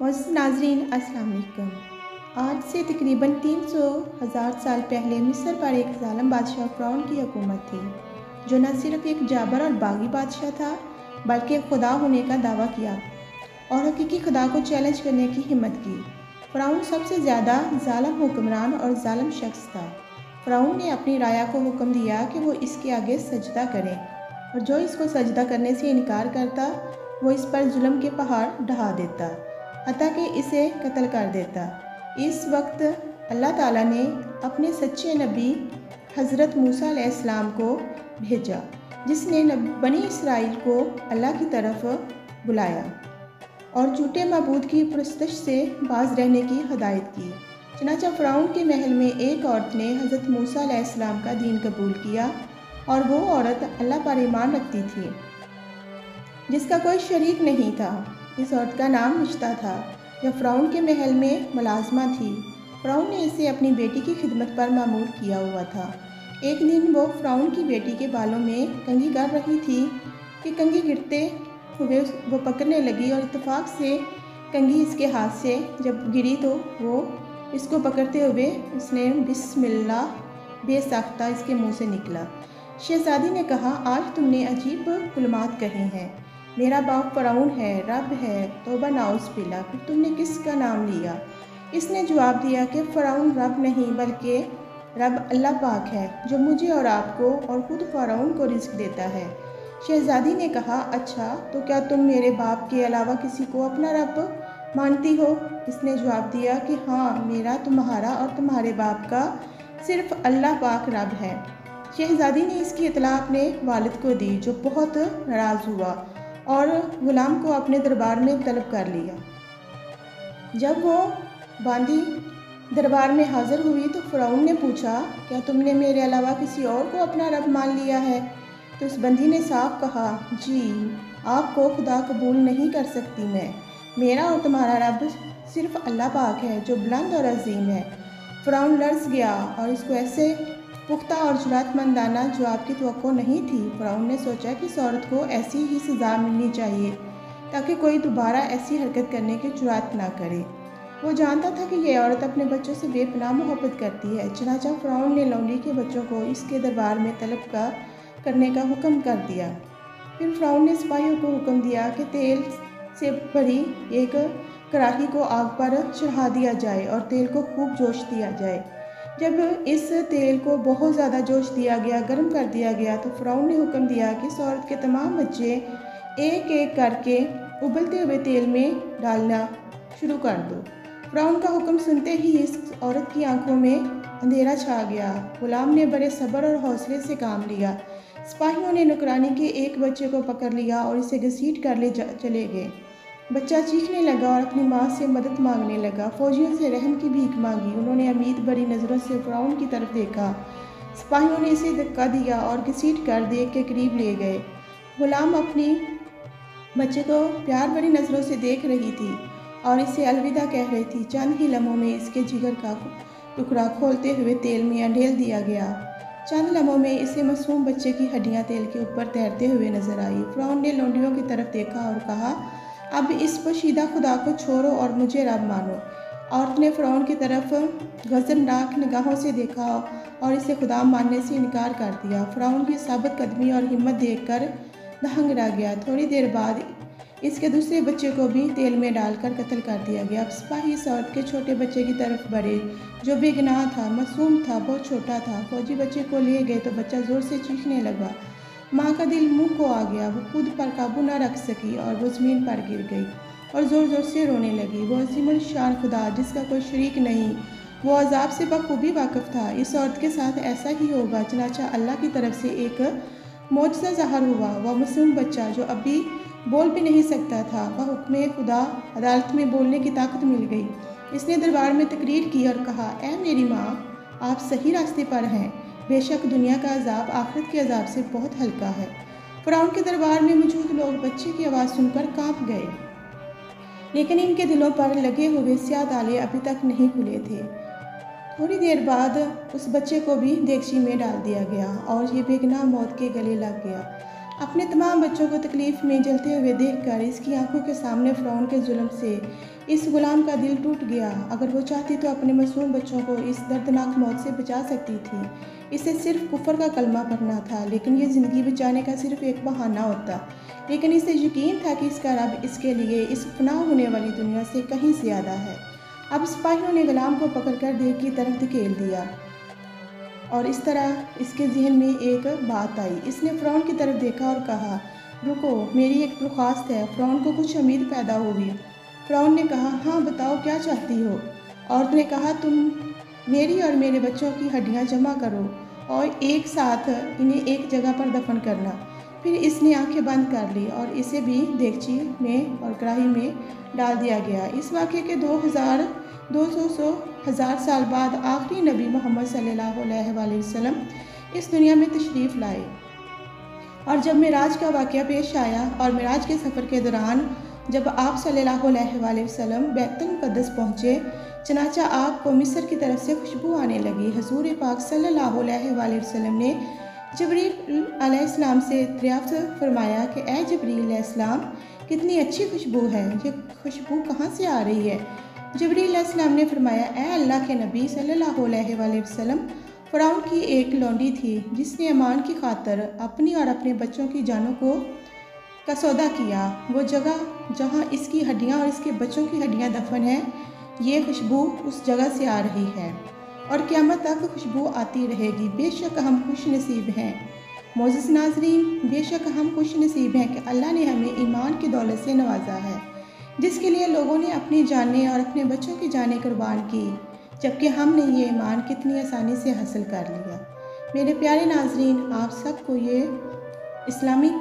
मोअज़्ज़िज़ नाज़रीन अस्सलाम वालेकुम। आज से तकरीबन 300,000 साल पहले मिस्र पर एक ज़ालिम बादशाह फ़िरौन की हुकूमत थी, जो न सिर्फ एक जाबर और बागी बादशाह था, बल्कि खुदा होने का दावा किया और हकीकी खुदा को चैलेंज करने की हिम्मत की। फ़िरौन सबसे ज़्यादा ज़ालिम हुक्मरान और ज़ालिम शख्स था। फ़िरौन ने अपनी राया को हुक्म दिया कि वो इसके आगे सजदा करें, और जो इसको सजदा करने से इनकार करता, वो इस पर जुल्म के पहाड़ ढहा देता, हत्ता कि इसे कत्ल कर देता। इस वक्त अल्लाह ताला ने अपने सच्चे नबी हज़रत मूसा अलैहिस्सलाम को भेजा, जिसने बनी इसराइल को अल्लाह की तरफ बुलाया और झूठे मबूद की परस्तिश से बाज रहने की हदायत की। चनाचा फ़िरौन के महल में एक औरत ने हज़रत मूसा अलैहिस्सलाम का दीन कबूल किया, और वो औरत अल्लाह पर ईमान रखती थी, जिसका कोई शरीक नहीं था। इस औरत का नाम रिश्ता था, जो फ़िरौन के महल में मुलाजमा थी। फ़िरौन ने इसे अपनी बेटी की खिदमत पर मामूर किया हुआ था। एक दिन वो फ़िरौन की बेटी के बालों में कंघी कर रही थी कि कंघी गिरते हुए वो पकड़ने लगी, और इत्तेफाक से कंघी इसके हाथ से जब गिरी तो वो इसको पकड़ते हुए उसने बिस्मिल्लाह बेसाख्ता इसके मुंह से निकला। शहज़ादी ने कहा, आज तुमने अजीब कलमात कहे हैं। मेरा बाप फ़िरौन है, रब है, तौबा नाउज़ बिल्लाह। फिर तुमने किसका नाम लिया? इसने जवाब दिया कि फ़िरौन रब नहीं, बल्कि रब अल्लाह पाक है, जो मुझे और आपको और ख़ुद फ़िरौन को रिज़्क़ देता है। शहज़ादी ने कहा, अच्छा, तो क्या तुम मेरे बाप के अलावा किसी को अपना रब मानती हो? इसने जवाब दिया कि हाँ, मेरा, तुम्हारा और तुम्हारे बाप का सिर्फ़ अल्लाह पाक रब है। शहज़ादी ने इसकी इत्तला अपने वालिद को दी, जो बहुत नाराज़ हुआ और ग़ुलाम को अपने दरबार में तलब कर लिया। जब वो बांदी दरबार में हाज़िर हुई तो फ़िरौन ने पूछा, क्या तुमने मेरे अलावा किसी और को अपना रब मान लिया है? तो उस बंदी ने साफ कहा, जी, आपको खुदा कबूल नहीं कर सकती मैं। मेरा और तुम्हारा रब सिर्फ़ अल्लाह पाक है, जो बुलंद और अजीम है। फ़िरौन लर्ज़ गया और इसको ऐसे पुख्ता और जुरातमंदाना जवाब की तवक्को नहीं थी। फ़िरौन ने सोचा कि इस औरत को ऐसी ही सज़ा मिलनी चाहिए, ताकि कोई दोबारा ऐसी हरकत करने की जुरात ना करे। वो जानता था कि यह औरत अपने बच्चों से बेपनाह मोहब्बत करती है। चनाचा फ़िरौन ने लौंडी के बच्चों को इसके दरबार में तलब करने का हुक्म कर दिया। फिर फ़िरौन ने सिपाहियों को हुक्म दिया कि तेल से भरी एक कड़ाही को आग पर चढ़ा दिया जाए और तेल को खूब जोश दिया जाए। जब इस तेल को बहुत ज़्यादा जोश दिया गया, गर्म कर दिया गया, तो फ़िरौन ने हुक्म दिया कि इस औरत के तमाम बच्चे एक एक करके उबलते हुए तेल में डालना शुरू कर दो। फ़िरौन का हुक्म सुनते ही इस औरत की आंखों में अंधेरा छा गया। ग़ुलाम ने बड़े सब्र और हौसले से काम लिया। सिपाहियों ने नौकरानी के एक बच्चे को पकड़ लिया और इसे घसीट कर ले चले गए। बच्चा चीखने लगा और अपनी माँ से मदद मांगने लगा। फ़ौजियों से रहम की भीख मांगी। उन्होंने उम्मीद भरी नज़रों से फ़िरौन की तरफ देखा। सिपाहियों ने इसे धक्का दिया और घसीट कर देख के करीब ले गए। ग़ुलाम अपनी बच्चे को प्यार भरी नज़रों से देख रही थी और इसे अलविदा कह रही थी। चंद ही लम्हों में इसके जिगर का टुकड़ा खोलते हुए तेल में अंडेल दिया गया। चंद लम्हों में इसे मासूम बच्चे की हड्डियाँ तेल के ऊपर तैरते हुए नजर आई। फ़िरौन ने लौंडियों की तरफ देखा और कहा, अब इस पोशीदा खुदा को छोड़ो और मुझे रब मानो। औरत ने फ़िरौन की तरफ गज़बनाक निगाहों से देखा और इसे खुदा मानने से इनकार कर दिया। फ़िरौन की साबित कदमी और हिम्मत देखकर दहंग रह गया। थोड़ी देर बाद इसके दूसरे बच्चे को भी तेल में डालकर कत्ल कर दिया गया। अब सिपाही इस औरत के छोटे बच्चे की तरफ बढ़े, जो बेगुनाह था, मासूम था, बहुत छोटा था। फौजी बच्चे को ले गए तो बच्चा ज़ोर से चीखने लगा। माँ का दिल मुंह को आ गया। वो खुद पर काबू न रख सकी और वो ज़मीन पर गिर गई और ज़ोर ज़ोर से रोने लगी। वो अज़ीमुल शान खुदा, जिसका कोई शरीक नहीं, वो अज़ाब से बखूबी वाकिफ़ था। इस औरत के साथ ऐसा ही होगा। चनाचा अल्लाह की तरफ से एक मौजज़ा ज़ाहिर हुआ। वह मासूम बच्चा, जो अभी बोल भी नहीं सकता था, वह हुक्म खुदा अदालत में बोलने की ताकत मिल गई। इसने दरबार में तकरीर की और कहा, ऐ मेरी माँ, आप सही रास्ते पर हैं। बेशक दुनिया का अजाब आखिरत के अजाब से बहुत हल्का है। फ़िरौन के दरबार में मौजूद लोग बच्चे की आवाज़ सुनकर कांप गए, लेकिन इनके दिलों पर लगे हुए स्याह ताले अभी तक नहीं खुले थे। थोड़ी देर बाद उस बच्चे को भी देगची में डाल दिया गया और ये बेगुनाह मौत के गले लग गया। अपने तमाम बच्चों को तकलीफ़ में जलते हुए देखकर इसकी आंखों के सामने फ़िरौन के जुल्म से इस गुलाम का दिल टूट गया। अगर वो चाहती तो अपने मासूम बच्चों को इस दर्दनाक मौत से बचा सकती थी। इसे सिर्फ कुफर का कलमा पढ़ना था, लेकिन ये ज़िंदगी बचाने का सिर्फ एक बहाना होता। लेकिन इसे यकीन था कि इसका रब इसके लिए इस फना होने वाली दुनिया से कहीं ज़्यादा है। अब सिपाहियों ने गुलाम को पकड़कर देग की तरफ धकेल दिया और इस तरह इसके जहन में एक बात आई। इसने फ़िरौन की तरफ देखा और कहा, रुको, मेरी एक दरख्वास्त है। फ़िरौन को कुछ उम्मीद पैदा हुई। फ़िरौन ने कहा, हाँ बताओ, क्या चाहती हो? औरत ने कहा, तुम मेरी और मेरे बच्चों की हड्डियाँ जमा करो और एक साथ इन्हें एक जगह पर दफन करना। फिर इसने आंखें बंद कर ली और इसे भी देगची में और कढ़ाई में डाल दिया गया। इस वाक़े के 200 साल बाद आखिरी नबी मोहम्मद सल्लल्लाहु अलैहि वसल्लम इस दुनिया में तशरीफ़ लाए और जब मेराज का वाक़या पेश आया और मेराज के सफ़र के दौरान जब आप सल्लल्लाहु अलैहि वसल्लम बैतुल मुक़द्दस पहुँचे, चनाचा आपको मिस्र की तरफ से खुशबू आने लगी। हुज़ूर पाक सल्लल्लाहु अलैहि वसल्लम ने जिब्रील अलैहिस्सलाम से दरियाफ़्त फरमाया कि ए जिब्रील अलैहिस्सलाम, कितनी अच्छी खुशबू है, ये खुशबू कहाँ से आ रही है? जिब्रील अलैहिस्सलाम ने फरमाया, ए अल्लाह के नबी सल्लल्लाहु अलैहि वसल्लम, फ़िरौन की एक लौंडी थी जिसने ईमान की खातिर अपनी और अपने बच्चों की जानों का सौदा किया। वो जगह जहाँ इसकी हड्डियाँ और इसके बच्चों की हड्डियाँ दफन हैं, ये खुशबू उस जगह से आ रही है और क़यामत तक खुशबू आती रहेगी। बेशक हम खुश नसीब हैं। मोअज़्ज़ज़ नाज़रीन, बेशक हम खुश नसीब हैं कि अल्लाह ने हमें ईमान की दौलत से नवाजा है, जिसके लिए लोगों ने अपनी जानें और अपने बच्चों की जानें कुर्बान की, जबकि हमने ये ईमान कितनी आसानी से हासिल कर लिया। मेरे प्यारे नाज़रीन, आप सबको ये इस्लामिक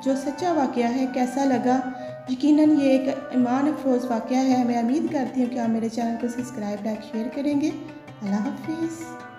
जो सच्चा वाक़या है कैसा लगा? यकीनन ये एक ईमान अफरोज़ वाक़या है। मैं उम्मीद करती हूँ कि आप मेरे चैनल को सब्सक्राइब, लाइक, शेयर करेंगे। अल्लाह हाफ़िज़।